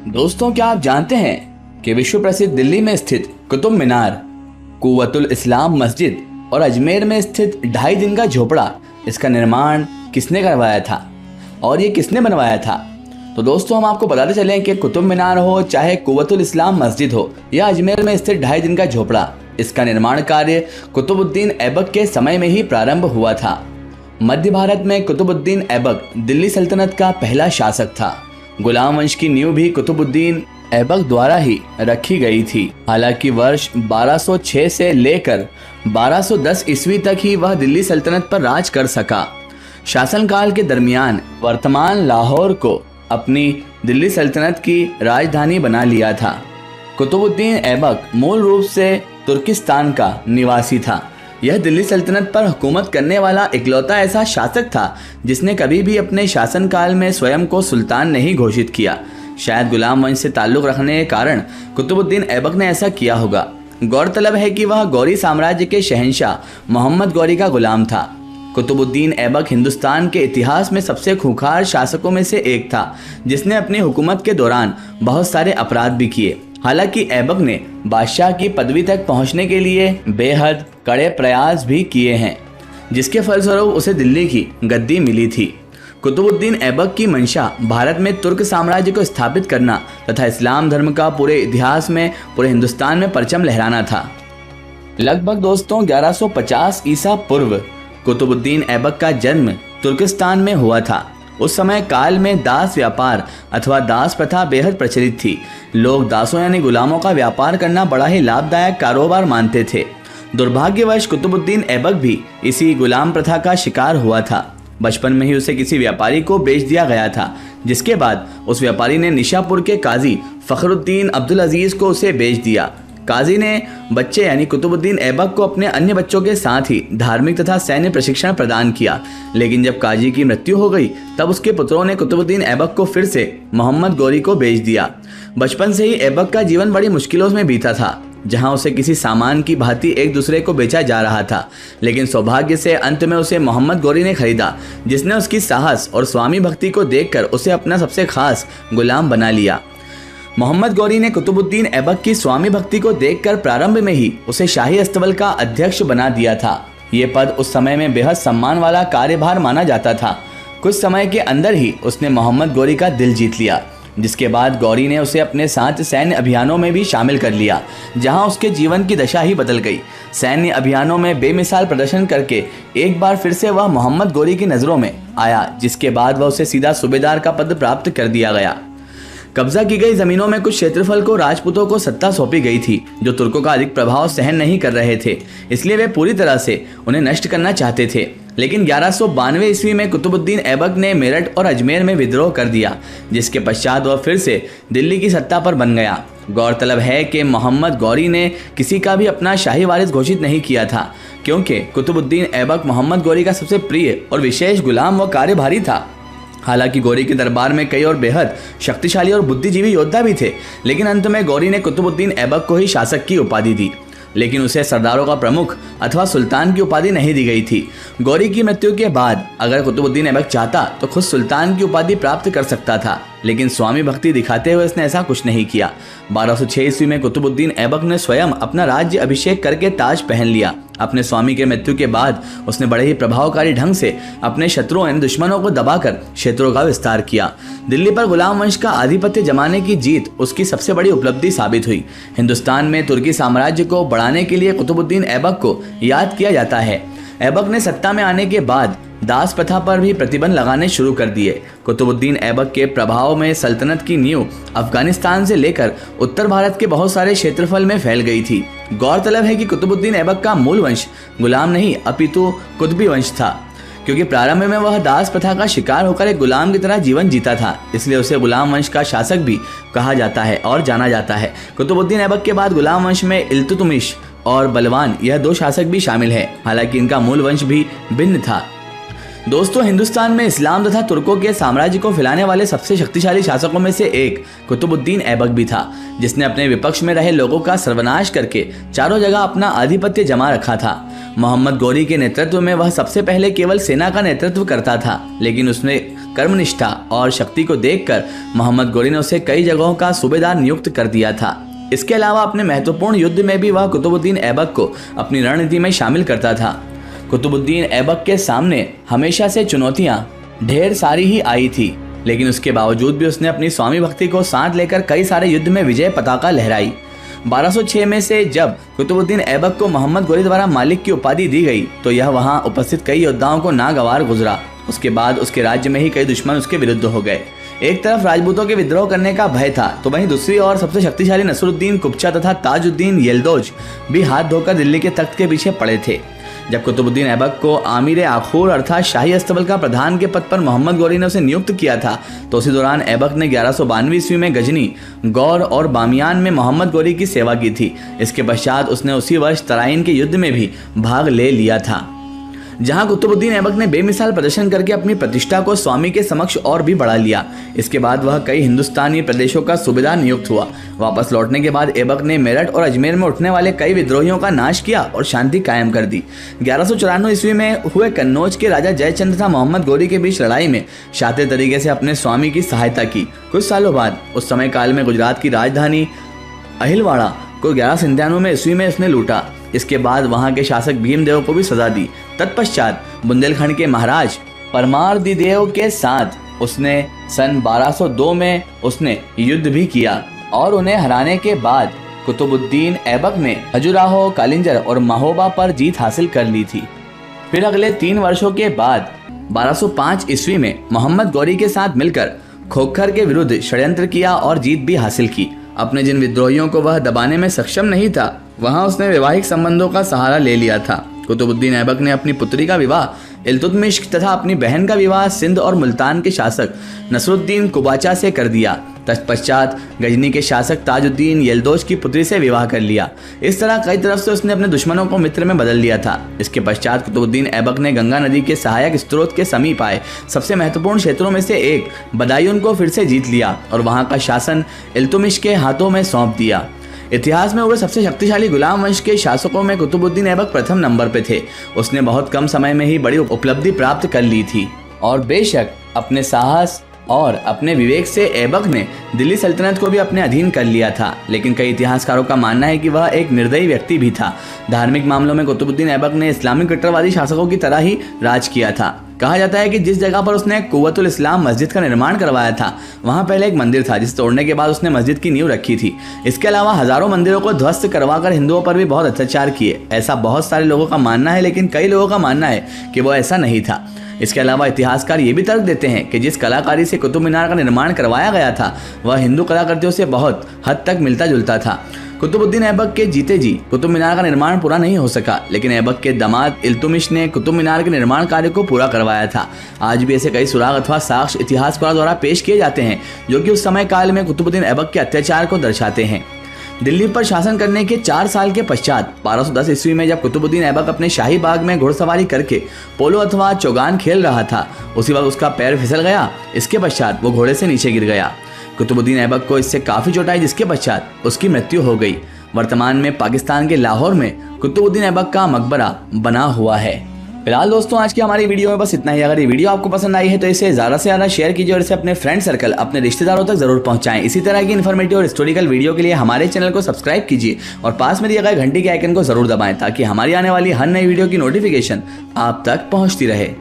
दोस्तों, क्या आप जानते हैं कि विश्व प्रसिद्ध दिल्ली में स्थित कुतुब मीनार, कुव्वतुल इस्लाम मस्जिद और अजमेर में स्थित 2.5 दिन का झोपड़ा, इसका निर्माण किसने करवाया था और ये किसने बनवाया था? तो दोस्तों, हम आपको बताते चले कि कुतुब मीनार हो, चाहे कुव्वतुल इस्लाम मस्जिद हो या अजमेर में स्थित 2.5 दिन का झोपड़ा, इसका निर्माण कार्य कुतुबुद्दीन ऐबक के समय में ही प्रारंभ हुआ था। मध्य भारत में कुतुबुद्दीन ऐबक दिल्ली सल्तनत का पहला शासक था। गुलाम वंश की नींव भी कुतुबुद्दीन ऐबक द्वारा ही रखी गई थी। हालांकि वर्ष 1206 से लेकर 1210 ईस्वी तक ही वह दिल्ली सल्तनत पर राज कर सका। शासनकाल के दरमियान वर्तमान लाहौर को अपनी दिल्ली सल्तनत की राजधानी बना लिया था। कुतुबुद्दीन ऐबक मूल रूप से तुर्किस्तान का निवासी था। यह दिल्ली सल्तनत पर हुकूमत करने वाला इकलौता ऐसा शासक था जिसने कभी भी अपने शासनकाल में स्वयं को सुल्तान नहीं घोषित किया। शायद गुलाम वंश से ताल्लुक़ रखने के कारण कुतुबुद्दीन ऐबक ने ऐसा किया होगा। गौरतलब है कि वह गौरी साम्राज्य के शहंशाह मोहम्मद गौरी का गुलाम था। कुतुबुद्दीन ऐबक हिंदुस्तान के इतिहास में सबसे खूंखार शासकों में से एक था जिसने अपनी हुकूमत के दौरान बहुत सारे अपराध भी किए। हालांकि ऐबक ने बादशाह की पदवी तक पहुंचने के लिए बेहद कड़े प्रयास भी किए हैं, जिसके फलस्वरूप उसे दिल्ली की गद्दी मिली थी। कुतुबुद्दीन ऐबक की मंशा भारत में तुर्क साम्राज्य को स्थापित करना तथा इस्लाम धर्म का पूरे इतिहास में, पूरे हिंदुस्तान में परचम लहराना था। लगभग दोस्तों 1150 ईसा पूर्व कुतुबुद्दीन ऐबक का जन्म तुर्किस्तान में हुआ था। उस समय काल में दास व्यापार अथवा दास प्रथा बेहद प्रचलित थी। लोग दासों यानी गुलामों का व्यापार करना बड़ा ही लाभदायक कारोबार मानते थे। दुर्भाग्यवश कुतुबुद्दीन ऐबक भी इसी गुलाम प्रथा का शिकार हुआ था। बचपन में ही उसे किसी व्यापारी को बेच दिया गया था, जिसके बाद उस व्यापारी ने निशापुर के काजी फखरुद्दीन अब्दुल अजीज को उसे बेच दिया। काजी ने बच्चे यानी कुतुबुद्दीन ऐबक को अपने अन्य बच्चों के साथ ही धार्मिक तथा सैन्य प्रशिक्षण प्रदान किया। लेकिन जब काजी की मृत्यु हो गई तब उसके पुत्रों ने कुतुबुद्दीन ऐबक को फिर से मोहम्मद गौरी को बेच दिया। बचपन से ही ऐबक का जीवन बड़ी मुश्किलों में बीता था, जहां उसे किसी सामान की भांति एक दूसरे को बेचा जा रहा था। लेकिन सौभाग्य से अंत में उसे मोहम्मद गौरी ने खरीदा, जिसने उसकी साहस और स्वामी भक्ति को देखकर उसे अपना सबसे खास गुलाम बना लिया। मोहम्मद गौरी ने कुतुबुद्दीन ऐबक की स्वामी भक्ति को देखकर प्रारंभ में ही उसे शाही अस्तबल का अध्यक्ष बना दिया था। ये पद उस समय में बेहद सम्मान वाला कार्यभार माना जाता था। कुछ समय के अंदर ही उसने मोहम्मद गौरी का दिल जीत लिया, जिसके बाद गौरी ने उसे अपने साथ सैन्य अभियानों में भी शामिल कर लिया, जहां उसके जीवन की दशा ही बदल गई। सैन्य अभियानों में बेमिसाल प्रदर्शन करके एक बार फिर से वह मोहम्मद गौरी की नज़रों में आया, जिसके बाद वह उसे सीधा सूबेदार का पद प्राप्त कर दिया गया। कब्जा की गई जमीनों में कुछ क्षेत्रफल को राजपूतों को सत्ता सौंपी गई थी, जो तुर्कों का अधिक प्रभाव सहन नहीं कर रहे थे, इसलिए वे पूरी तरह से उन्हें नष्ट करना चाहते थे। लेकिन 1192 ईस्वी में कुतुबुद्दीन ऐबक ने मेरठ और अजमेर में विद्रोह कर दिया, जिसके पश्चात वह फिर से दिल्ली की सत्ता पर बन गया। गौरतलब है कि मोहम्मद गौरी ने किसी का भी अपना शाही वारिस घोषित नहीं किया था, क्योंकि कुतुबुद्दीन ऐबक मोहम्मद गौरी का सबसे प्रिय और विशेष गुलाम व कार्यभारी था। हालांकि गौरी के दरबार में कई और बेहद शक्तिशाली और बुद्धिजीवी योद्धा भी थे, लेकिन अंत में गौरी ने कुतुबुद्दीन ऐबक को ही शासक की उपाधि दी। लेकिन उसे सरदारों का प्रमुख अथवा सुल्तान की उपाधि नहीं दी गई थी। गौरी की मृत्यु के बाद अगर कुतुबुद्दीन ऐबक चाहता तो खुद सुल्तान की उपाधि प्राप्त कर सकता था, लेकिन स्वामी भक्ति दिखाते हुए इसने ऐसा कुछ नहीं किया। 1206 ईस्वी में कुतुबुद्दीन ऐबक ने स्वयं अपना राज्य अभिषेक करके ताज पहन लिया। अपने स्वामी के मृत्यु के बाद उसने बड़े ही प्रभावकारी ढंग से अपने शत्रुओं यानी दुश्मनों को दबाकर क्षेत्रों का विस्तार किया। दिल्ली पर गुलाम वंश का आधिपत्य जमाने की जीत उसकी सबसे बड़ी उपलब्धि साबित हुई। हिंदुस्तान में तुर्की साम्राज्य को बढ़ाने के लिए कुतुबुद्दीन ऐबक को याद किया जाता है। ऐबक ने सत्ता में आने के बाद दास प्रथा पर भी प्रतिबंध लगाने शुरू कर दिए। कुतुबुद्दीन ऐबक के प्रभाव में सल्तनत की नींव अफगानिस्तान से लेकर उत्तर भारत के बहुत सारे क्षेत्रफल में फैल गई थी। गौरतलब है कि कुतुबुद्दीन ऐबक का मूल वंश गुलाम नहीं अपितु कुतुबी वंश था, क्योंकि प्रारंभ में वह दास प्रथा का शिकार होकर एक गुलाम की तरह जीवन जीता था, इसलिए उसे गुलाम वंश का शासक भी कहा जाता है और जाना जाता है। कुतुबुद्दीन ऐबक के बाद गुलाम वंश में इल्तुतमिश और बलवान, यह 2 शासक भी शामिल हैं। हालांकि इनका मूल वंश भी भिन्न था। दोस्तों, हिंदुस्तान में इस्लाम तथा तुर्कों के साम्राज्य को फैलाने वाले सबसे शक्तिशाली शासकों में से एक कुतुबुद्दीन ऐबक भी था, जिसने अपने विपक्ष में रहे लोगों का सर्वनाश करके चारों जगह अपना आधिपत्य जमा रखा था। मोहम्मद गौरी के नेतृत्व में वह सबसे पहले केवल सेना का नेतृत्व करता था, लेकिन उसने कर्मनिष्ठा और शक्ति को देखकर मोहम्मद गौरी ने उसे कई जगहों का सूबेदार नियुक्त कर दिया था। इसके अलावा अपने महत्वपूर्ण युद्ध में भी वह कुतुबुद्दीन ऐबक को अपनी रणनीति में शामिल करता था। कुतुबुद्दीन ऐबक के सामने हमेशा से चुनौतियां ढेर सारी ही आई थी, लेकिन उसके बावजूद भी उसने अपनी स्वामी भक्ति को साथ लेकर कई सारे युद्ध में विजय पताका लहराई। 1206 में से जब कुतुबुद्दीन ऐबक को मोहम्मद गौरी द्वारा मालिक की उपाधि दी गई तो यह वहां उपस्थित कई योद्धाओं को नागवार गुजरा। उसके बाद उसके राज्य में ही कई दुश्मन उसके विरुद्ध हो गए। एक तरफ राजपूतों के विद्रोह करने का भय था, तो वहीं दूसरी ओर सबसे शक्तिशाली नसरुद्दीन कुब्चा तथा ताजुद्दीन यल्दौज भी हाथ धोकर दिल्ली के तख्त के पीछे पड़े थे। जब कुतुबुद्दीन ऐबक को आमिर आखूर अर्थात शाही अस्तबल का प्रधान के पद पर मोहम्मद गौरी ने उसे नियुक्त किया था, तो उसी दौरान ऐबक ने 1192 ईस्वी में गजनी, गौर और बामियान में मोहम्मद गौरी की सेवा की थी। इसके पश्चात उसने उसी वर्ष तराइन के युद्ध में भी भाग ले लिया था, जहां कुतुबुद्दीन ऐबक ने बेमिसाल प्रदर्शन करके अपनी प्रतिष्ठा को स्वामी के समक्ष और भी बढ़ा लिया। इसके बाद वह कई हिंदुस्तानी प्रदेशों का सूबेदार नियुक्त हुआ। वापस लौटने के बाद ऐबक ने मेरठ और अजमेर में उठने वाले कई विद्रोहियों का नाश किया और शांति कायम कर दी। 1194 ईस्वी में हुए कन्नौज के राजा जयचंद तथा मोहम्मद गौरी के बीच लड़ाई में शातिर तरीके से अपने स्वामी की सहायता की। कुछ सालों बाद उस समय काल में गुजरात की राजधानी अहिलवाड़ा को 1197 ईस्वी में उसने लूटा। इसके बाद वहां के शासक भीमदेव को भी सजा दी। तत्पश्चात बुंदेलखंड के महाराज परमारदिदेव के साथ उसने सन 1202 में उसने युद्ध भी किया और उन्हें हराने के बाद कुतुबुद्दीन ऐबक ने खजुराहो, कालिंजर और महोबा पर जीत हासिल कर ली थी। फिर अगले 3 वर्षों के बाद 1205 ईस्वी में मोहम्मद गौरी के साथ मिलकर खोखर के विरुद्ध षड्यंत्र किया और जीत भी हासिल की। अपने जिन विद्रोहियों को वह दबाने में सक्षम नहीं था, वहां उसने वैवाहिक संबंधों का सहारा ले लिया था। कुतुबुद्दीन ऐबक ने अपनी पुत्री का विवाह इल्तुतमिश तथा अपनी बहन का विवाह सिंध और मुल्तान के शासक नसरुद्दीन कुबाचा से कर दिया। तत्पश्चात गजनी के शासक ताजुद्दीन यल्दौज की पुत्री से विवाह कर लिया। इस तरह कई तरफ से उसने अपने दुश्मनों को मित्र में बदल लिया था। इसके पश्चात कुतुबुद्दीन ऐबक ने गंगा नदी के सहायक स्रोत के समीप आए सबसे महत्वपूर्ण क्षेत्रों में से एक बदायून को फिर से जीत लिया और वहां का शासन इल्तुतमिश के हाथों में सौंप दिया। इतिहास में हुए सबसे शक्तिशाली गुलाम वंश के शासकों में कुतुबुद्दीन ऐबक प्रथम नंबर पे थे। उसने बहुत कम समय में ही बड़ी उपलब्धि प्राप्त कर ली थी और बेशक अपने साहस और अपने विवेक से ऐबक ने दिल्ली सल्तनत को भी अपने अधीन कर लिया था, लेकिन कई इतिहासकारों का मानना है कि वह एक निर्दयी व्यक्ति भी था। धार्मिक मामलों में कुतुबुद्दीन ऐबक ने इस्लामी कट्टरवादी शासकों की तरह ही राज किया था। कहा जाता है कि जिस जगह पर उसने कुव्वतुल इस्लाम मस्जिद का निर्माण करवाया था, वहां पहले एक मंदिर था जिसे तोड़ने के बाद उसने मस्जिद की नींव रखी थी। इसके अलावा हजारों मंदिरों को ध्वस्त करवाकर हिंदुओं पर भी बहुत अत्याचार किए। ऐसा बहुत सारे लोगों का मानना है, लेकिन कई लोगों का मानना है कि वो ऐसा नहीं था। इसके अलावा इतिहासकार ये भी तर्क देते हैं कि जिस कलाकारी से कुतुब मीनार का निर्माण करवाया गया था, वह हिंदू कलाकृतियों से बहुत हद तक मिलता जुलता था। कुतुबुद्दीन ऐबक के जीते जी कुतुब मीनार का निर्माण पूरा नहीं हो सका, लेकिन ऐबक के दामाद इल्तुतमिश ने कुतुब मीनार के निर्माण कार्य को पूरा करवाया था। आज भी ऐसे कई सुराग अथवा साक्ष्य इतिहासकारों द्वारा पेश किए जाते हैं जो कि उस समय काल में कुतुबुद्दीन ऐबक के अत्याचार को दर्शाते हैं। दिल्ली पर शासन करने के 4 साल के पश्चात 1210 ईस्वी में जब कुतुबुद्दीन ऐबक अपने शाही बाग में घुड़सवारी करके पोलो अथवा चौगान खेल रहा था, उसी वक्त उसका पैर फिसल गया। इसके पश्चात वो घोड़े से नीचे गिर गया। कुतुबुद्दीन ऐबक को इससे काफी चोट आई, जिसके पश्चात उसकी मृत्यु हो गई। वर्तमान में पाकिस्तान के लाहौर में कुतुबुद्दीन ऐबक का मकबरा बना हुआ है। फिलहाल दोस्तों, आज की हमारी वीडियो में बस इतना ही। अगर ये वीडियो आपको पसंद आई है तो इसे ज़्यादा से ज़्यादा शेयर कीजिए और इसे अपने फ्रेंड सर्कल, अपने रिश्तेदारों तक जरूर पहुंचाएं। इसी तरह की इन्फॉर्मेटिव और हिस्टोरिकल वीडियो के लिए हमारे चैनल को सब्सक्राइब कीजिए और पास में दिए गए घंटी के आइकन को जरूर दबाएं ताकि हमारी आने वाली हर नई वीडियो की नोटिफिकेशन आप तक पहुंचती रहे।